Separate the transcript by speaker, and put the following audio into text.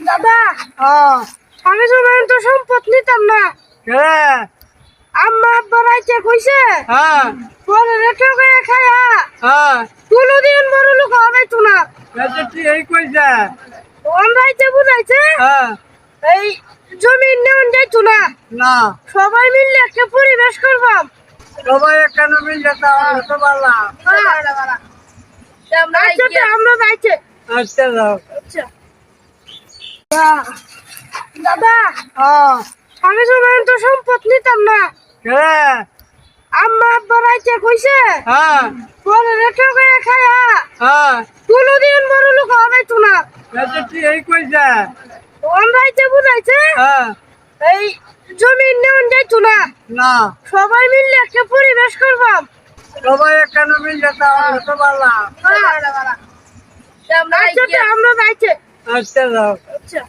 Speaker 1: দাদা আমি সময় তো সম্পদ নিতাম না। আম্মা আব্বা রাইতে কইছে পরে রেখে গিয়ে খায়া কোনোদিন বড় লোক হবে তো না। ওন রাইতে বুঝাইছে এই জমি নেওয়া যাইতো না, সবাই মিললে একটা পরিবেশ করবাম।
Speaker 2: সবাই কেন মিললে তো পারলাম।
Speaker 1: আমরা রাইতে
Speaker 2: আচ্ছা যাও।
Speaker 1: দাদা আমি সময় তো সম্পদ নিতাম না। আম্মা আব্বা রাইতে কইছে পরে রেখে গিয়ে খায়া কোনোদিন বড় লোক হবে তো না। ওন রাইতে বুঝাইছে এই জমি নেওয়া যাইতো না, সবাই মিললে একটা পরিবেশ করবাম।
Speaker 2: সবাই কেন মিললে তো পারলাম।
Speaker 1: আমরা রাইতে
Speaker 2: আচ্ছা যাও।
Speaker 1: আচ্ছা